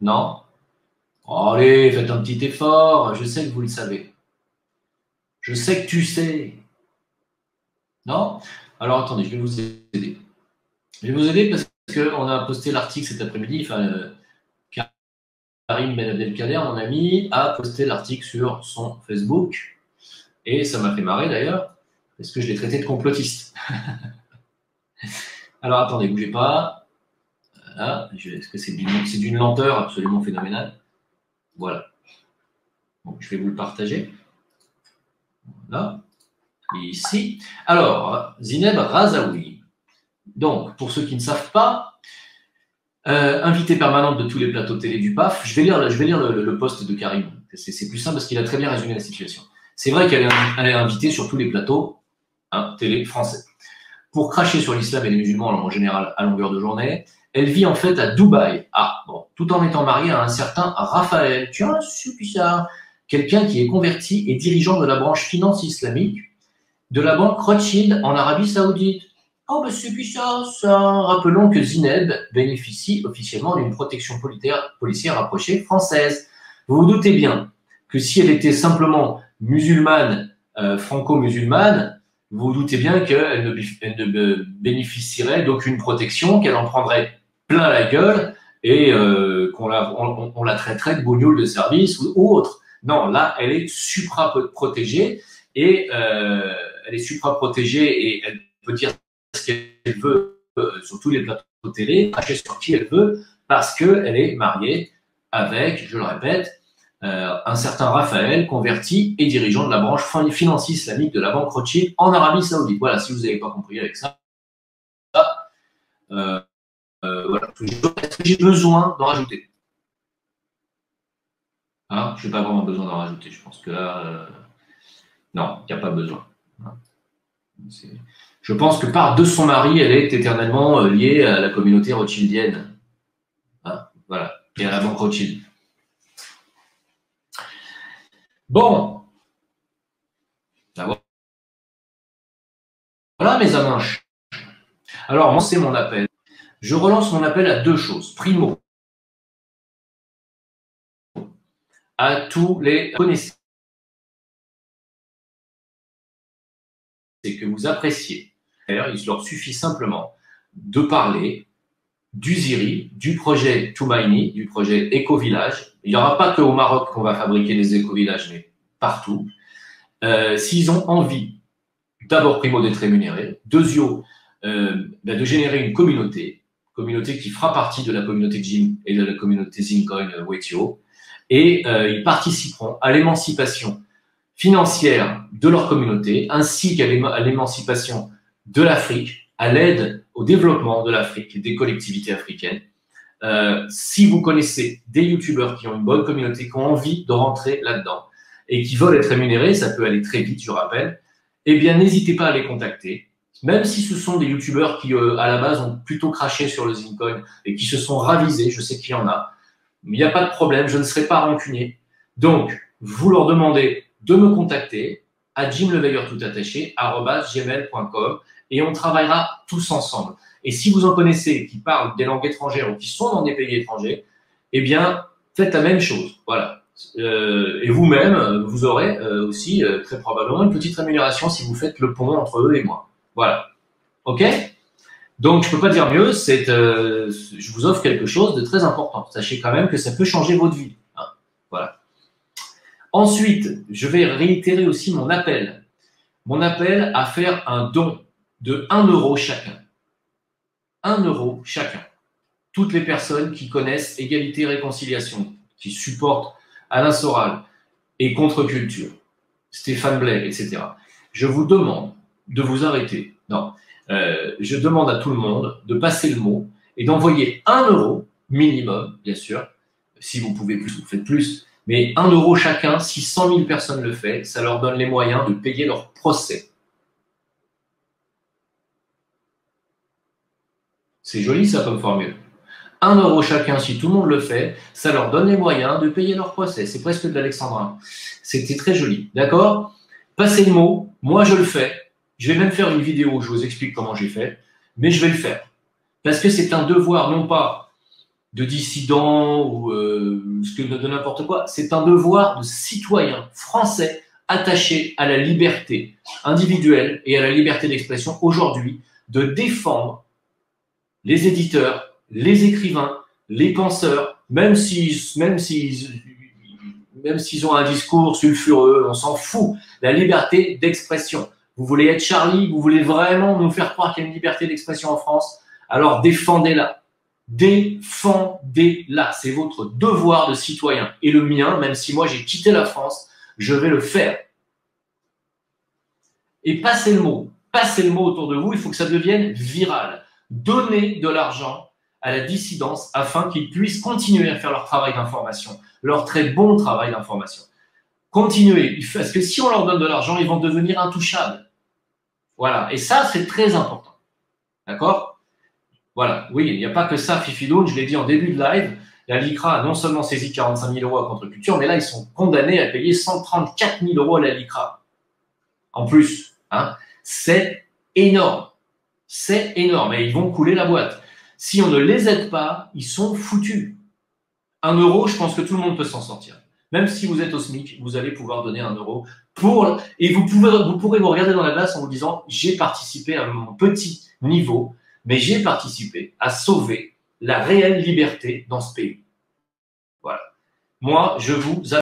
Non? Oh, allez, faites un petit effort. Je sais que vous le savez. Je sais que tu sais. Non? Alors, attendez, je vais vous aider. Je vais vous aider parce qu'on a posté l'article cet après-midi. Enfin, Karim Ben Abdelkader, mon ami, a posté l'article sur son Facebook. Et ça m'a fait marrer d'ailleurs, parce que je l'ai traité de complotiste. Alors, attendez, bougez pas. Voilà. Est-ce que c'est d'une lenteur absolument phénoménale? Voilà. Donc, je vais vous le partager. Voilà. Ici. Alors, Zineb Razaoui. Donc, pour ceux qui ne savent pas, invitée permanente de tous les plateaux télé du PAF, je vais lire le post de Karim. C'est plus simple parce qu'il a très bien résumé la situation. C'est vrai qu'elle est invitée sur tous les plateaux télé français. Pour cracher sur l'islam et les musulmans en général à longueur de journée, elle vit en fait à Dubaï. Ah, bon, tout en étant mariée à un certain Raphaël. Tiens, c'est bizarre. Quelqu'un qui est converti et dirigeant de la branche finance islamique de la banque Rothschild en Arabie Saoudite. Oh, ben c'est bizarre ça. Rappelons que Zineb bénéficie officiellement d'une protection policière rapprochée française. Vous vous doutez bien que si elle était simplement musulmane, franco-musulmane, vous vous doutez bien qu'elle ne bénéficierait d'aucune protection, qu'elle en prendrait plein la gueule et qu'on la traiterait de bougnoule de service ou autre. Non, là, elle est supra-protégée et elle est supra-protégée et elle peut dire ce qu'elle veut sur tous les plateaux télé, cracher sur qui elle veut, parce qu'elle est mariée avec, je le répète, un certain Raphaël, converti et dirigeant de la branche financière islamique de la banque Rothschild en Arabie Saoudite. Voilà, si vous n'avez pas compris avec ça. Voilà. Est-ce que j'ai besoin d'en rajouter? Je n'ai pas vraiment besoin d'en rajouter. Je pense que là, non, il n'y a pas besoin. Je pense que de son mari, elle est éternellement liée à la communauté rothschildienne. Voilà, et à la banque Rothschild. Bon. Voilà mes amanches. Alors, moi, c'est mon appel. Je relance mon appel à deux choses. Primo, à tous les connaisseurs que vous appréciez. Il leur suffit simplement de parler du ZIRI, du projet Toumaïni, du projet Éco-Village. Il n'y aura pas qu'au Maroc qu'on va fabriquer des éco-villages, mais partout. S'ils ont envie, d'abord, primo, d'être rémunérés, deuxièmement, de générer une communauté qui fera partie de la communauté Jim et de la communauté Zincoin Wetio, et ils participeront à l'émancipation financière de leur communauté, ainsi qu'à l'émancipation de l'Afrique, à l'aide au développement de l'Afrique et des collectivités africaines. Si vous connaissez des youtubeurs qui ont une bonne communauté, qui ont envie de rentrer là-dedans et qui veulent être rémunérés, ça peut aller très vite, je rappelle, eh bien, n'hésitez pas à les contacter. Même si ce sont des youtubeurs qui, à la base, ont plutôt craché sur le Zincoin et qui se sont ravisés, je sais qu'il y en a, mais il n'y a pas de problème, je ne serai pas rancunier. Donc, vous leur demandez de me contacter à jimleveilleur.gmail.com et on travaillera tous ensemble. Et si vous en connaissez qui parlent des langues étrangères ou qui sont dans des pays étrangers, eh bien, faites la même chose. Voilà. Et vous-même, vous aurez aussi très probablement une petite rémunération si vous faites le pont entre eux et moi. Voilà. OK? Donc, je ne peux pas dire mieux, je vous offre quelque chose de très important. Sachez quand même que ça peut changer votre vie. Voilà. Ensuite, je vais réitérer aussi mon appel. Mon appel à faire un don de 1 euro chacun. 1 euro chacun. Toutes les personnes qui connaissent Égalité et Réconciliation, qui supportent Alain Soral et Contre-Culture, Stéphane Blais, etc. Je vous demande de vous arrêter. Non. Je demande à tout le monde de passer le mot et d'envoyer 1 euro minimum, bien sûr. Si vous pouvez plus, vous faites plus. Mais 1 euro chacun, si 100 000 personnes le font, ça leur donne les moyens de payer leur procès. C'est joli ça comme formule. 1 euro chacun, si tout le monde le fait, ça leur donne les moyens de payer leur procès. C'est presque de l'alexandrin. C'était très joli. D'accord? Passez le mot. Moi, je le fais. Je vais même faire une vidéo où je vous explique comment j'ai fait. Mais je vais le faire. Parce que c'est un devoir, non pas de dissident ou de n'importe quoi. C'est un devoir de citoyen français attaché à la liberté individuelle et à la liberté d'expression aujourd'hui de défendre les éditeurs, les écrivains, les penseurs, même s'ils ont un discours sulfureux, on s'en fout. La liberté d'expression. Vous voulez être Charlie, vous voulez vraiment nous faire croire qu'il y a une liberté d'expression en France, alors défendez-la. Défendez-la. C'est votre devoir de citoyen. Et le mien, même si moi j'ai quitté la France, je vais le faire. Et passez le mot. Passez le mot autour de vous, il faut que ça devienne viral. Donnez de l'argent à la dissidence afin qu'ils puissent continuer à faire leur travail d'information, leur très bon travail d'information. Continuez, parce que si on leur donne de l'argent, ils vont devenir intouchables. Voilà, et ça, c'est très important. D'accord? Voilà, oui, il n'y a pas que ça, Fifidoun, je l'ai dit en début de live, la LICRA a non seulement saisi 45 000 € à Contre-Culture, mais là, ils sont condamnés à payer 134 000 € à la LICRA. En plus, hein, c'est énorme. C'est énorme et ils vont couler la boîte. Si on ne les aide pas, ils sont foutus. 1 €, je pense que tout le monde peut s'en sortir. Même si vous êtes au SMIC, vous allez pouvoir donner 1 € et vous pourrez vous regarder dans la glace en vous disant j'ai participé à mon petit niveau, mais j'ai participé à sauver la réelle liberté dans ce pays. Voilà. Moi, je vous